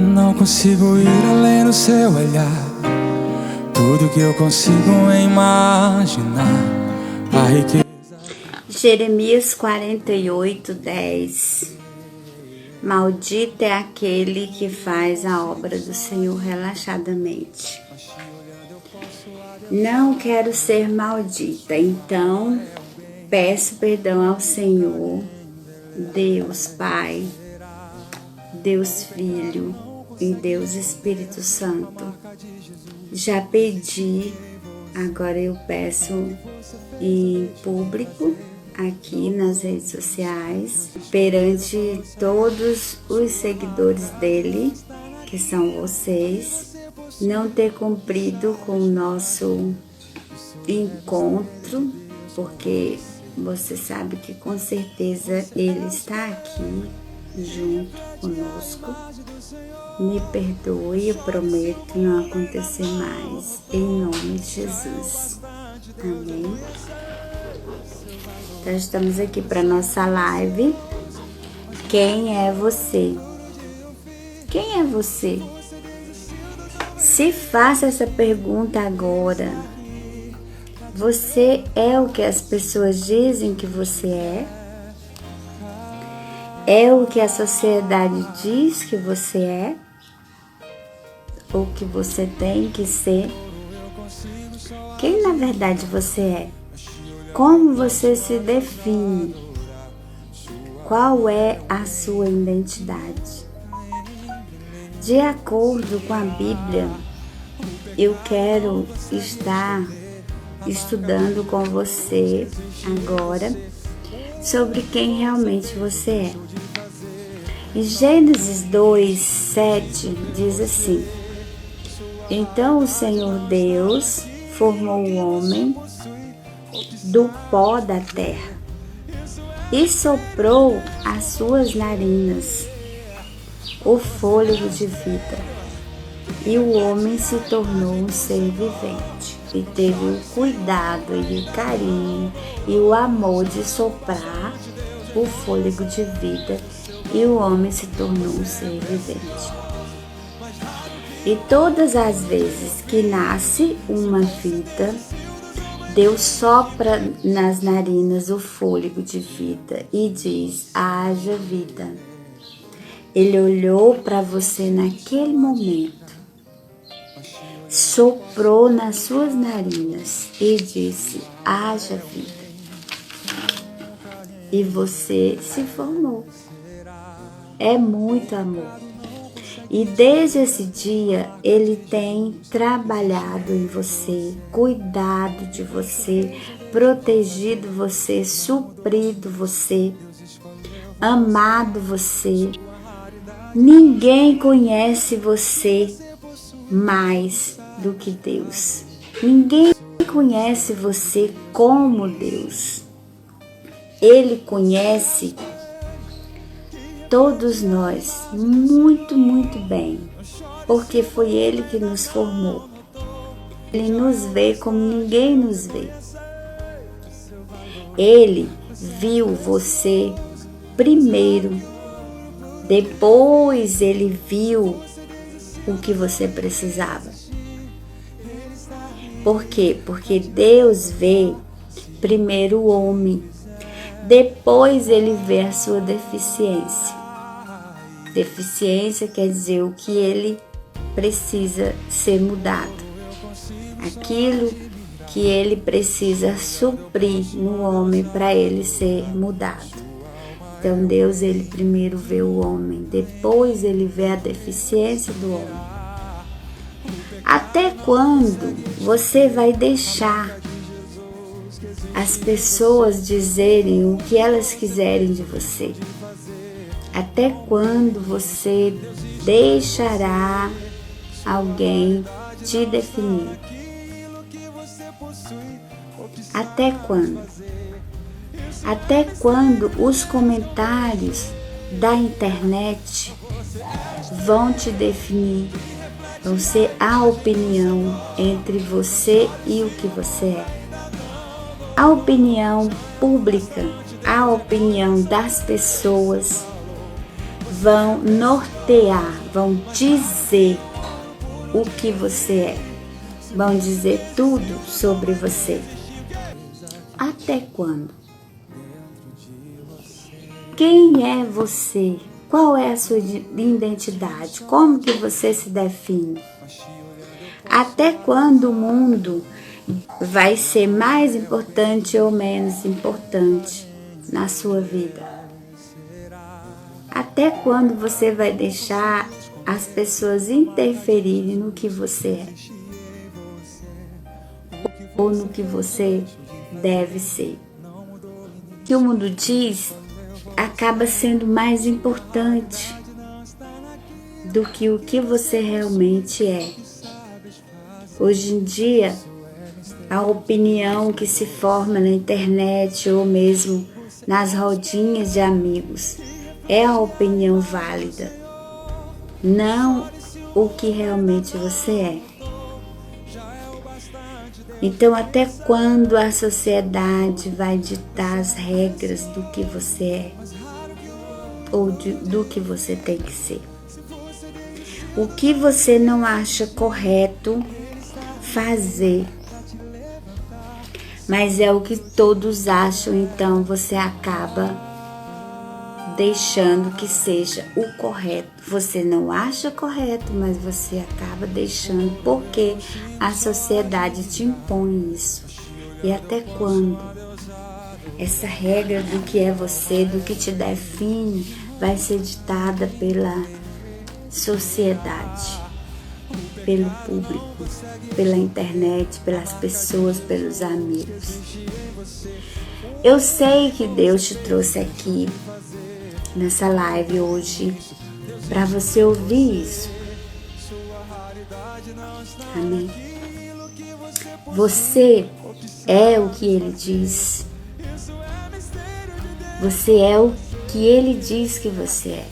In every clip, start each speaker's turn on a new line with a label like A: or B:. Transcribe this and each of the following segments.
A: Não consigo ir além do seu olhar. Tudo que eu consigo imaginar. A riqueza.
B: Jeremias 48:10. Maldito é aquele que faz a obra do Senhor relaxadamente. Não quero ser maldita, então peço perdão ao Senhor, Deus Pai, Deus Filho e Deus Espírito Santo. Já pedi, agora eu peço em público, aqui nas redes sociais, perante todos os seguidores dele, que são vocês, não ter cumprido com o nosso encontro, porque você sabe que com certeza ele está aqui junto conosco. Me perdoe, eu prometo não acontecer mais, em nome de Jesus. Amém? Então estamos aqui para nossa live. Quem é você? Quem é você? Se faça essa pergunta agora. Você é o que as pessoas dizem que você é? É o que a sociedade diz que você é? Ou que você tem que ser? Quem na verdade você é? Como você se define? Qual é a sua identidade? De acordo com a Bíblia, eu quero estar estudando com você agora sobre quem realmente você é. Em Gênesis 2:7 diz assim: Então o Senhor Deus formou o homem do pó da terra e soprou às suas narinas o fôlego de vida, e o homem se tornou um ser vivente, e teve o cuidado e o carinho e o amor de soprar o fôlego de vida, e o homem se tornou um ser vivente. E todas as vezes que nasce uma vida, Deus sopra nas narinas o fôlego de vida e diz: haja vida. Ele olhou para você naquele momento, soprou nas suas narinas e disse: haja vida. E você se formou. É muito amor. E desde esse dia, ele tem trabalhado em você, cuidado de você, protegido você, suprido você, amado você. Ninguém conhece você mais do que Deus. Ninguém conhece você como Deus. Ele conhece todos nós muito, muito bem, porque foi Ele que nos formou. Ele nos vê como ninguém nos vê. Ele viu você primeiro, depois Ele viu o que você precisava. Por quê? Porque Deus vê primeiro o homem, depois Ele vê a sua deficiência. Deficiência quer dizer o que ele precisa ser mudado. Aquilo que ele precisa suprir no homem para ele ser mudado. Então Deus, ele primeiro vê o homem, depois ele vê a deficiência do homem. Até quando você vai deixar as pessoas dizerem o que elas quiserem de você? Até quando você deixará alguém te definir? Até quando? Até quando os comentários da internet vão te definir? Vão ser a opinião entre você e o que você é. A opinião pública, a opinião das pessoas vão nortear, vão dizer o que você é, vão dizer tudo sobre você. Até quando? Quem é você? Qual é a sua identidade? Como que você se define? Até quando o mundo vai ser mais importante ou menos importante na sua vida? Até quando você vai deixar as pessoas interferirem no que você é? Ou no que você deve ser? O que o mundo diz acaba sendo mais importante do que o que você realmente é. Hoje em dia, a opinião que se forma na internet ou mesmo nas rodinhas de amigos é a opinião válida, não o que realmente você é. Então, até quando a sociedade vai ditar as regras do que você é ou do que você tem que ser? O que você não acha correto fazer, mas é o que todos acham, então você acaba deixando que seja o correto. Você não acha correto, mas você acaba deixando porque a sociedade te impõe isso. E até quando essa regra do que é você, do que te define, vai ser ditada pela sociedade, pelo público, pela internet, pelas pessoas, pelos amigos? Eu sei que Deus te trouxe aqui nessa live hoje para você ouvir isso. Amém? Você é o que Ele diz. Você é o que Ele diz que você é.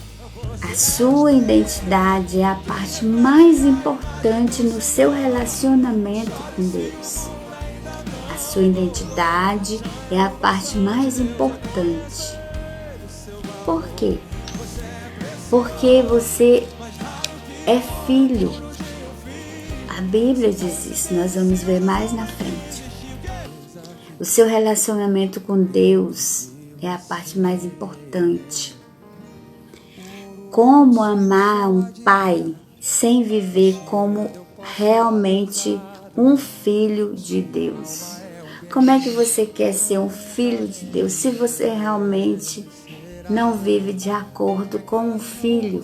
B: A sua identidade é a parte mais importante no seu relacionamento com Deus. A sua identidade é a parte mais importante. Por quê? Porque você é filho. A Bíblia diz isso, nós vamos ver mais na frente. O seu relacionamento com Deus é a parte mais importante. Como amar um pai sem viver como realmente um filho de Deus? Como é que você quer ser um filho de Deus se você realmente não vive de acordo com um filho?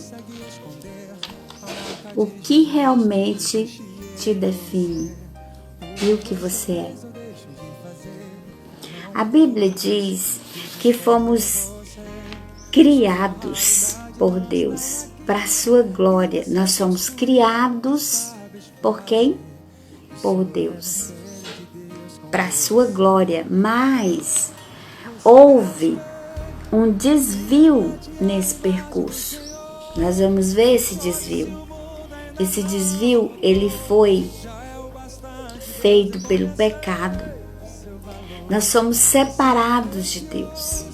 B: O que realmente te define e o que você é? A Bíblia diz que fomos criados por Deus para a sua glória. Nós somos criados por quem? Por Deus, para a sua glória. Mas houve um desvio nesse percurso. Nós vamos ver esse desvio. Esse desvio, ele foi feito pelo pecado. Nós somos separados de Deus.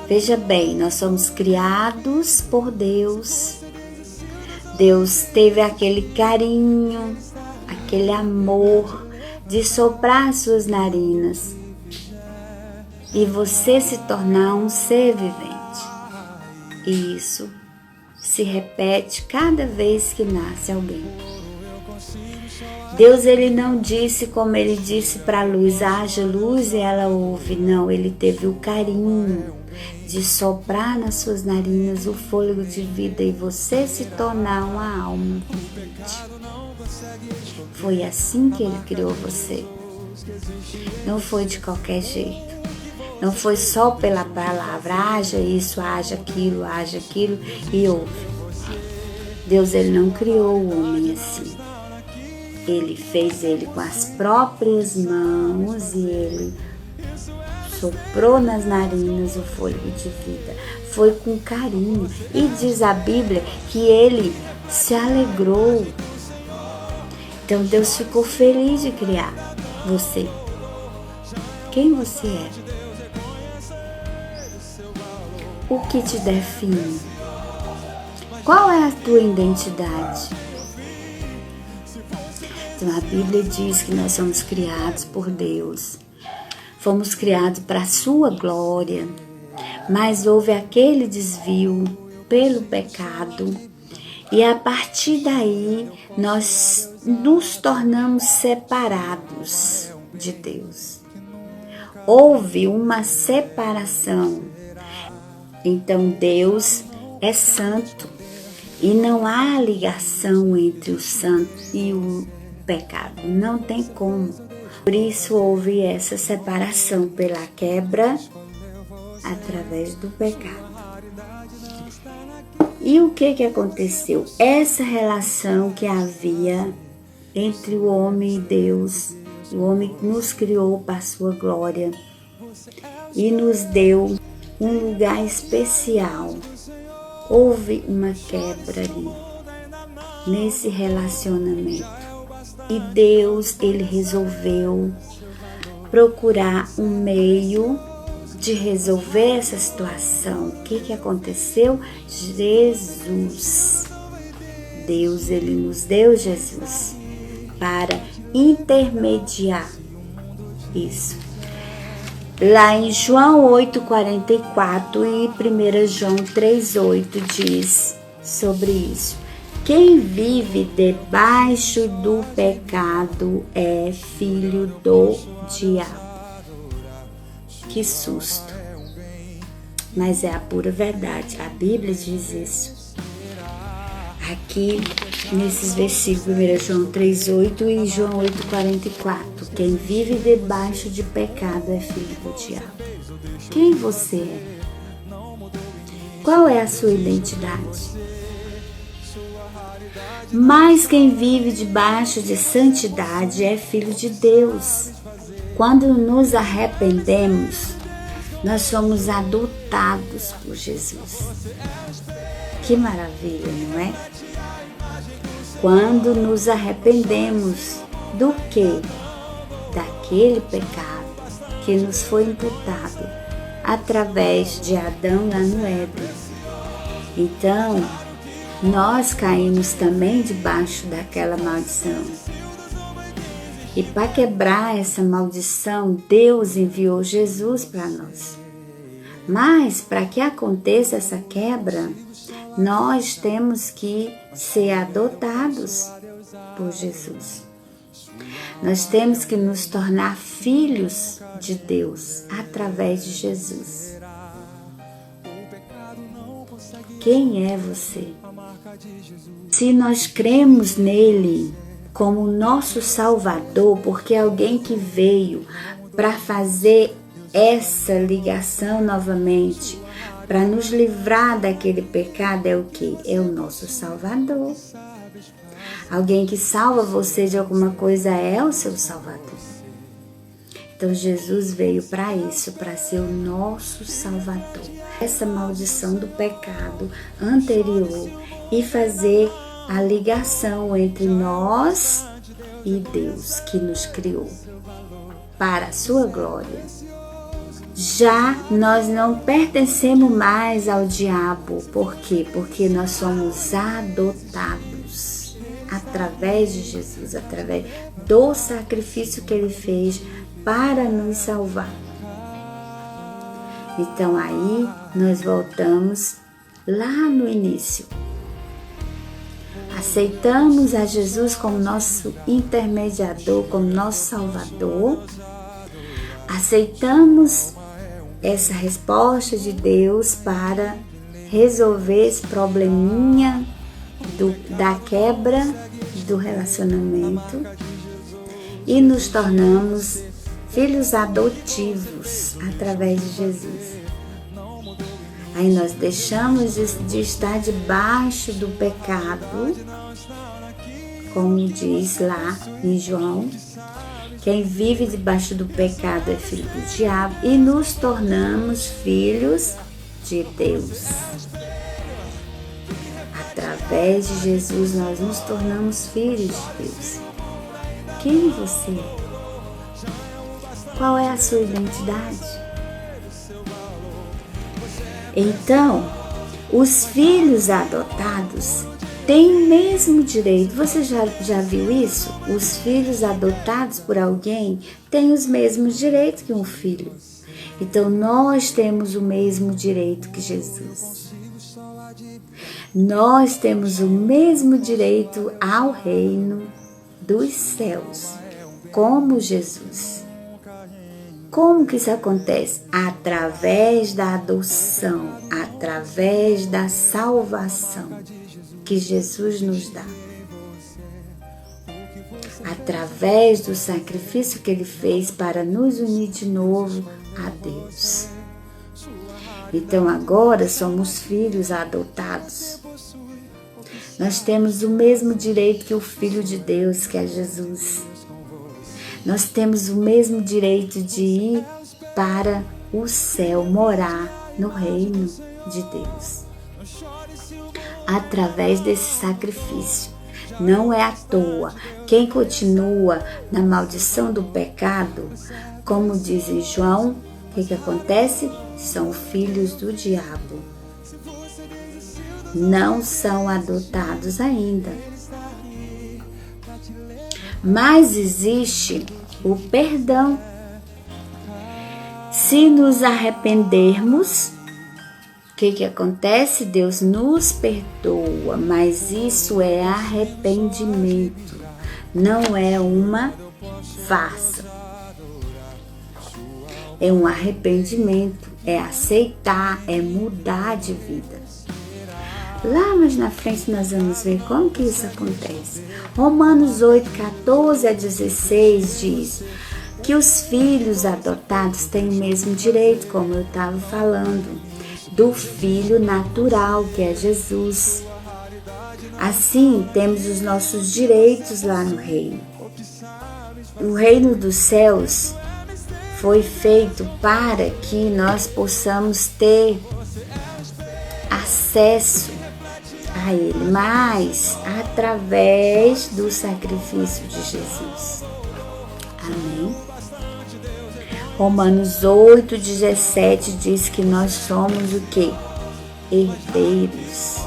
B: Veja bem, nós somos criados por Deus. Deus teve aquele carinho, aquele amor de soprar as suas narinas e você se tornar um ser vivente. E isso se repete cada vez que nasce alguém. Deus, ele não disse como ele disse para a luz, haja luz e ela houve. Não, ele teve o carinho de soprar nas suas narinas o fôlego de vida e você se tornar uma alma vivente. Foi assim que ele criou você. Não foi de qualquer jeito. Não foi só pela palavra, haja isso, haja aquilo e houve. Deus, ele não criou o homem assim. Ele fez ele com as próprias mãos e ele soprou nas narinas o fôlego de vida. Foi com carinho. E diz a Bíblia que ele se alegrou. Então Deus ficou feliz de criar você. Quem você é? O que te define? Qual é a tua identidade? Então, a Bíblia diz que nós somos criados por Deus. Fomos criados para a sua glória, mas houve aquele desvio pelo pecado e a partir daí nós nos tornamos separados de Deus. Houve uma separação. Então Deus é santo e não há ligação entre o santo e o pecado, não tem como. Por isso houve essa separação pela quebra através do pecado. E o que aconteceu? Essa relação que havia entre o homem e Deus, o homem nos criou para a sua glória e nos deu um lugar especial. Houve uma quebra ali, nesse relacionamento. E Deus, Ele resolveu procurar um meio de resolver essa situação. O que aconteceu? Jesus. Deus, Ele nos deu Jesus para intermediar isso. Lá em João 8,44 e 1 João 3,8 diz sobre isso. Quem vive debaixo do pecado é filho do diabo. Que susto! Mas é a pura verdade. A Bíblia diz isso. Aqui, nesses versículos, 1 João 3,8 e João 8,44. Quem vive debaixo de pecado é filho do diabo. Quem você é? Qual é a sua identidade? Mas quem vive debaixo de santidade é filho de Deus. Quando nos arrependemos, nós somos adotados por Jesus. Que maravilha, não é? Quando nos arrependemos do quê? Daquele pecado que nos foi imputado através de Adão lá no Éden. Então, nós caímos também debaixo daquela maldição. E para quebrar essa maldição, Deus enviou Jesus para nós. Mas para que aconteça essa quebra, nós temos que ser adotados por Jesus. Nós temos que nos tornar filhos de Deus através de Jesus. Quem é você? Se nós cremos nele como nosso Salvador, porque é alguém que veio para fazer essa ligação novamente, para nos livrar daquele pecado, é o que? É o nosso Salvador. Alguém que salva você de alguma coisa é o seu Salvador. Então Jesus veio para isso, para ser o nosso Salvador. Essa maldição do pecado anterior e fazer a ligação entre nós e Deus que nos criou para a sua glória. Já nós não pertencemos mais ao diabo. Por quê? Porque nós somos adotados através de Jesus, através do sacrifício que ele fez para nos salvar. Então aí nós voltamos lá no início. Aceitamos a Jesus como nosso intermediador, como nosso Salvador. Aceitamos essa resposta de Deus para resolver esse probleminha da quebra do relacionamento e nos tornamos filhos adotivos através de Jesus. Aí nós deixamos de estar debaixo do pecado, como diz lá em João. Quem vive debaixo do pecado é filho do diabo, e nos tornamos filhos de Deus. Através de Jesus nós nos tornamos filhos de Deus. Quem você é? Qual é a sua identidade? Então, Os filhos adotados têm o mesmo direito. Você já viu isso? Os filhos adotados por alguém têm os mesmos direitos que um filho. Então nós temos o mesmo direito que Jesus. Nós temos o mesmo direito ao reino dos céus, como Jesus. Como que isso acontece? Através da adoção, através da salvação que Jesus nos dá. Através do sacrifício que Ele fez para nos unir de novo a Deus. Então agora somos filhos adotados. Nós temos o mesmo direito que o Filho de Deus, que é Jesus. Nós temos o mesmo direito de ir para o céu, morar no reino de Deus. Através desse sacrifício. Não é à toa. Quem continua na maldição do pecado, como diz em João, o que acontece? São filhos do diabo. Não são adotados ainda. Mas existe o perdão. Se nos arrependermos, o que acontece? Deus nos perdoa, mas isso é arrependimento, não é uma farsa. É um arrependimento, é aceitar, é mudar de vida. Lá mais na frente nós vamos ver como que isso acontece. Romanos 8, 14 a 16 diz que os filhos adotados têm o mesmo direito, como eu estava falando, do filho natural, que é Jesus. Assim, temos os nossos direitos lá no reino. O reino dos céus foi feito para que nós possamos ter acesso a Ele, mas através do sacrifício de Jesus. Amém? Romanos 8, 17 diz que nós somos o quê? Herdeiros.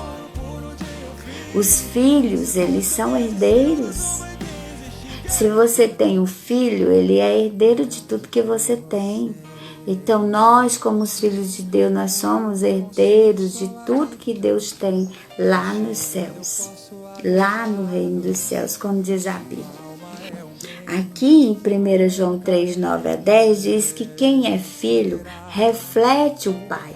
B: Os filhos, eles são herdeiros. Se você tem um filho, ele é herdeiro de tudo que você tem. Então nós, como os filhos de Deus, nós somos herdeiros de tudo que Deus tem lá nos céus, lá no reino dos céus, como diz a Bíblia. Aqui em 1 João 3, 9 a 10 diz que quem é filho reflete o Pai.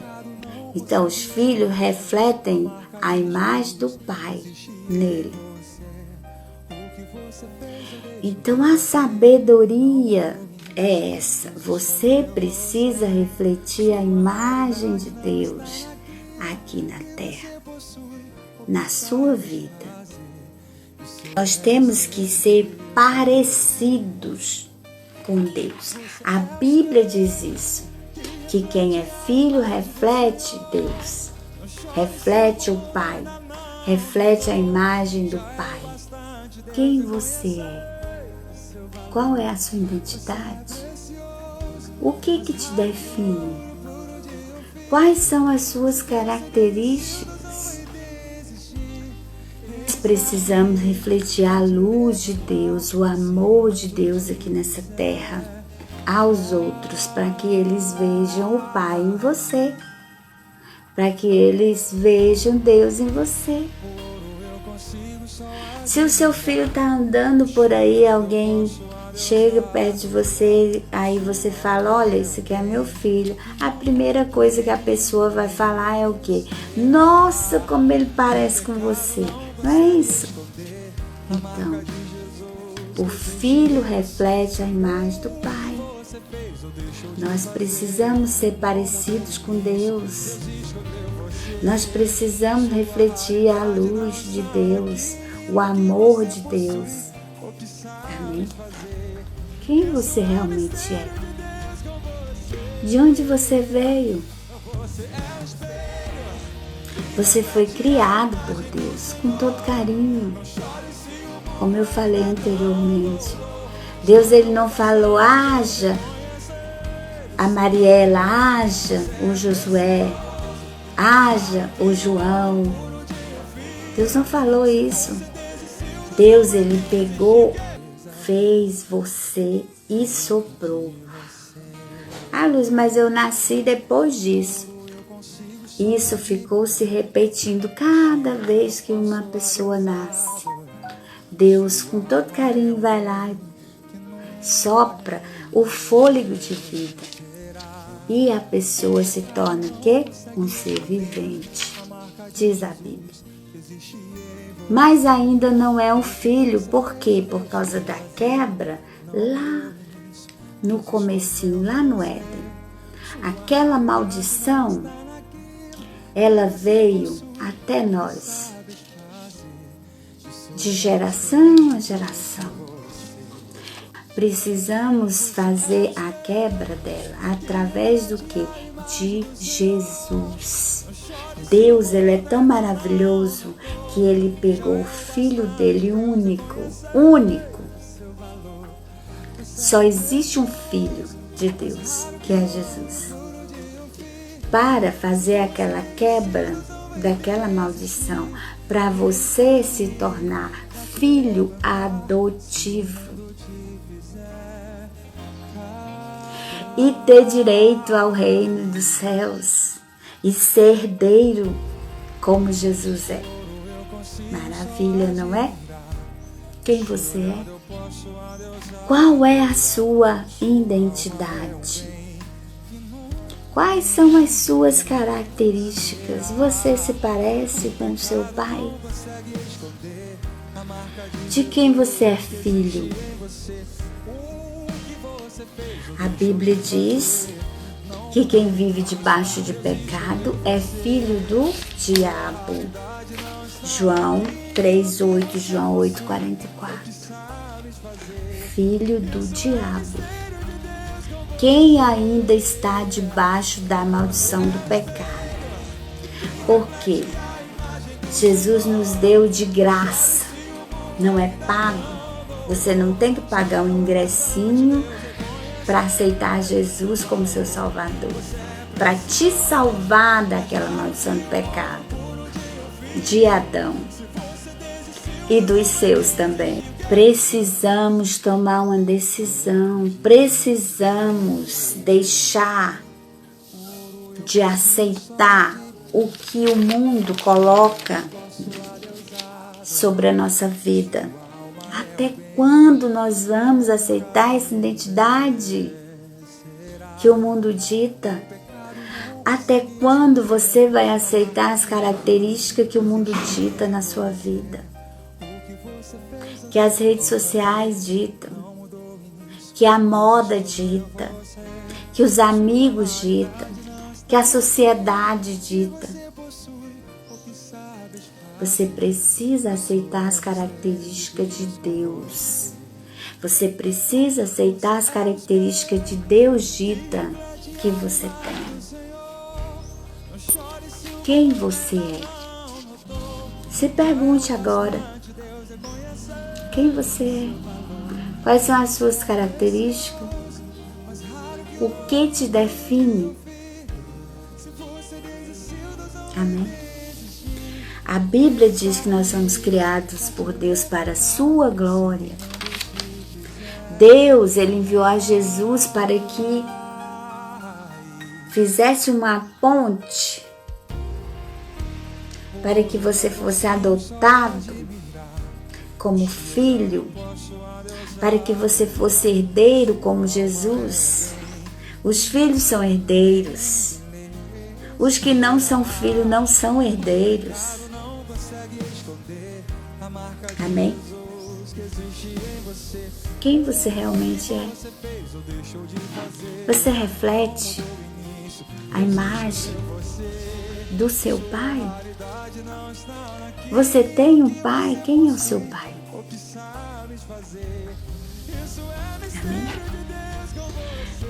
B: Então os filhos refletem a imagem do Pai nele. Então a sabedoria é essa. Você precisa refletir a imagem de Deus aqui na terra, na sua vida. Nós temos que ser parecidos com Deus. A Bíblia diz isso, que quem é filho reflete Deus, reflete o Pai, reflete a imagem do Pai. Quem você é? Qual é a sua identidade? O que te define? Quais são as suas características? Precisamos refletir a luz de Deus, o amor de Deus aqui nessa terra aos outros, para que eles vejam o Pai em você, para que eles vejam Deus em você. Se o seu filho está andando por aí, alguém chega perto de você, aí você fala, olha, isso aqui é meu filho. A primeira coisa que a pessoa vai falar é o quê? Nossa, como ele parece com você. Não é isso? Então, o filho reflete a imagem do Pai. Nós precisamos ser parecidos com Deus. Nós precisamos refletir a luz de Deus, o amor de Deus. Amém? Quem você realmente é? De onde você veio? Você foi criado por Deus com todo carinho. Como eu falei anteriormente, Deus ele não falou, haja a Mariela, haja o Josué, haja o João. Deus não falou isso. Deus, ele pegou, fez você e soprou. Ah, Luz, mas eu nasci depois disso. Isso ficou se repetindo cada vez que uma pessoa nasce. Deus, com todo carinho, vai lá e sopra o fôlego de vida. E a pessoa se torna o quê? Um ser vivente, diz a Bíblia. Mas ainda não é um filho. Por quê? Por causa da quebra lá no comecinho, lá no Éden. Aquela maldição, ela veio até nós, de geração a geração. Precisamos fazer a quebra dela através do que? De Jesus. Deus, ele é tão maravilhoso que ele pegou o filho dele único. Só existe um filho de Deus, que é Jesus. Para fazer aquela quebra daquela maldição, para você se tornar filho adotivo e ter direito ao reino dos céus e ser herdeiro como Jesus é. Maravilha, não é? Quem você é? Qual é a sua identidade? Quais são as suas características? Você se parece com seu pai? De quem você é filho? A Bíblia diz que quem vive debaixo de pecado é filho do diabo. João 3:8, João 8:44. Filho do diabo. Quem ainda está debaixo da maldição do pecado? Porque Jesus nos deu de graça, não é pago. Você não tem que pagar um ingressinho para aceitar Jesus como seu Salvador, para te salvar daquela maldição do pecado, de Adão e dos seus também. Precisamos tomar uma decisão, precisamos deixar de aceitar o que o mundo coloca sobre a nossa vida. Até quando nós vamos aceitar essa identidade que o mundo dita? Até quando você vai aceitar as características que o mundo dita na sua vida? Que as redes sociais ditam, que a moda dita, que os amigos ditam, que a sociedade dita. Você precisa aceitar as características de Deus. Você precisa aceitar as características de Deus dita que você tem. Quem você é? Se pergunte agora. Quem você é? Quais são as suas características? O que te define? Amém? A Bíblia diz que nós somos criados por Deus para a sua glória. Deus, ele enviou a Jesus para que fizesse uma ponte, para que você fosse adotado como filho, para que você fosse herdeiro como Jesus. Os filhos são herdeiros. Os que não são filhos não são herdeiros. Amém? Quem você realmente é? Você reflete a imagem do seu pai? Você tem um pai? Quem é o seu pai? Amém?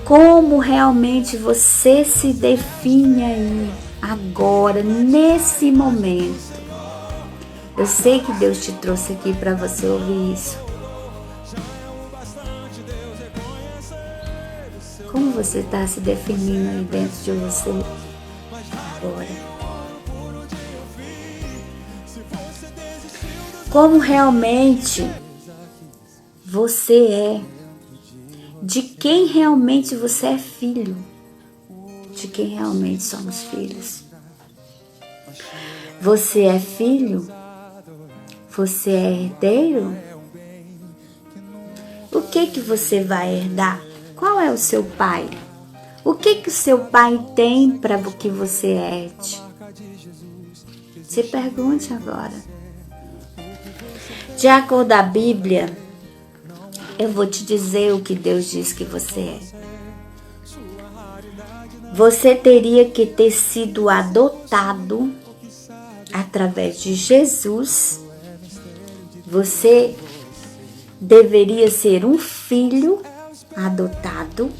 B: Como realmente você se define aí, agora, nesse momento? Eu sei que Deus te trouxe aqui para você ouvir isso. Como você está se definindo aí dentro de você agora? como realmente você é, de quem realmente você é filho, de quem realmente somos filhos. Você é filho? Você é herdeiro? O que você vai herdar? Qual é o seu pai? O que o seu pai tem para que você herde? Se pergunte agora. De acordo com a Bíblia, eu vou te dizer o que Deus diz que você é. Você teria que ter sido adotado através de Jesus. Você deveria ser um filho adotado.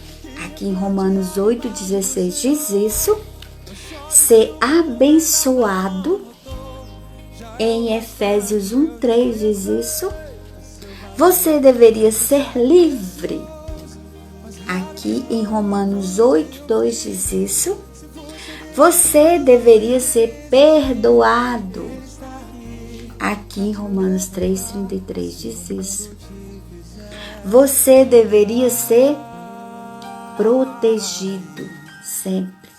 B: Aqui em Romanos 8,16 diz isso. Ser abençoado. Em Efésios 1,3 diz isso. Você deveria ser livre. Aqui em Romanos 8,2 diz isso. Você deveria ser perdoado. Aqui em Romanos 3,33 diz isso. Você deveria ser protegido sempre.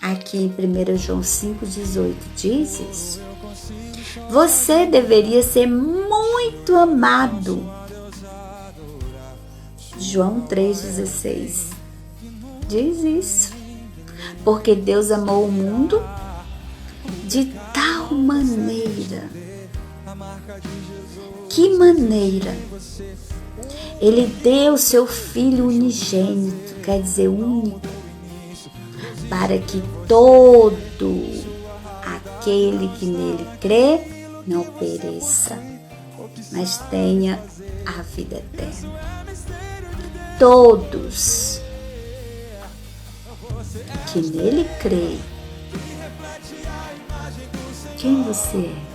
B: Aqui em 1 João 5,18 diz isso. Você deveria ser muito amado. João 3,16 diz isso. Porque Deus amou o mundo de tal maneira. Que maneira? Ele deu seu Filho unigênito, quer dizer, único, para que todo aquele que nele crê não pereça, mas tenha a vida eterna. Todos que nele crê. Quem você é?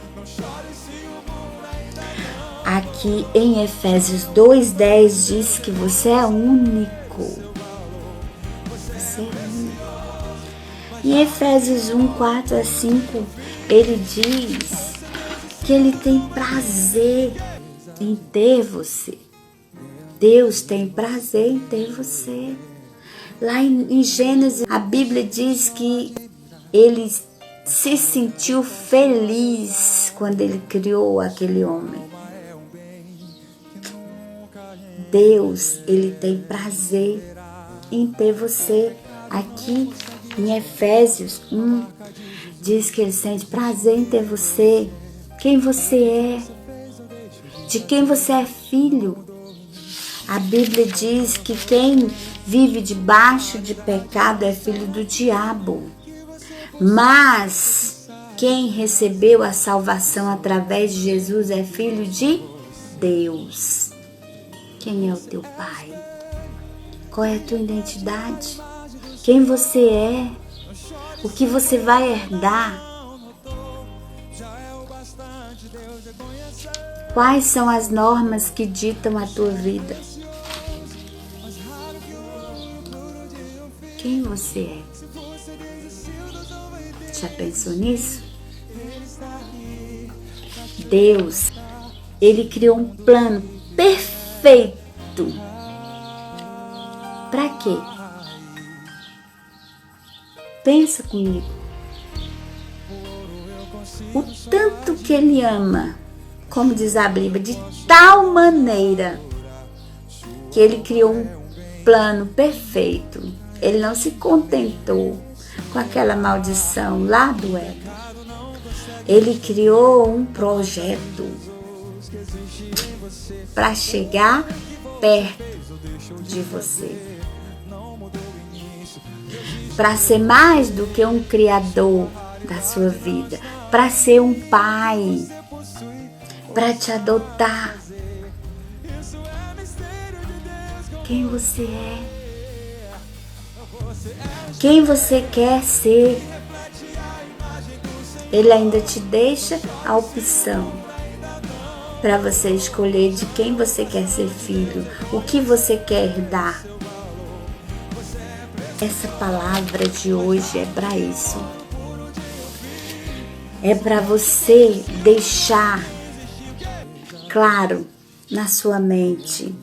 B: Aqui em Efésios 2,10 diz que você é único. Você é único. Em Efésios 1,4-5, ele diz que ele tem prazer em ter você. Deus tem prazer em ter você. Lá em Gênesis, a Bíblia diz que ele se sentiu feliz quando ele criou aquele homem. Deus, ele tem prazer em ter você. Aqui em Efésios 1, diz que ele sente prazer em ter você. Quem você é? De quem você é filho? A Bíblia diz que quem vive debaixo de pecado é filho do diabo. Mas quem recebeu a salvação através de Jesus é filho de Deus. Quem é o teu pai? Qual é a tua identidade? Quem você é? O que você vai herdar? Quais são as normas que ditam a tua vida? Quem você é? Já pensou nisso? Deus, ele criou um plano perfeito. Para quê? Pensa comigo. O tanto que ele ama, como diz a Bíblia, de tal maneira que ele criou um plano perfeito. Ele não se contentou com aquela maldição lá do Éden. Ele criou um projeto para chegar perto de você. Para ser mais do que um criador da sua vida. Para ser um pai. Para te adotar. Quem você é? Quem você quer ser? Ele ainda te deixa a opção para você escolher de quem você quer ser filho, o que você quer herdar. Essa palavra de hoje é para isso. É para você deixar claro na sua mente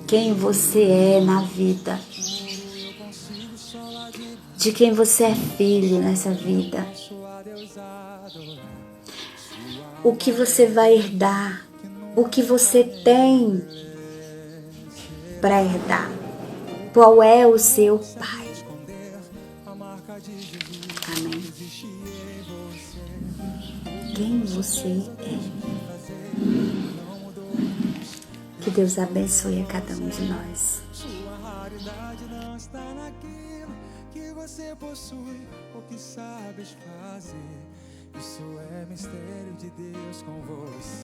B: quem você é na vida, de quem você é filho nessa vida, o que você vai herdar, o que você tem para herdar, qual é o seu pai. Amém. Quem você é. Que Deus abençoe a cada um de nós.
A: Sua raridade não está naquilo que você possui ou que sabes fazer. Isso é mistério de Deus com você.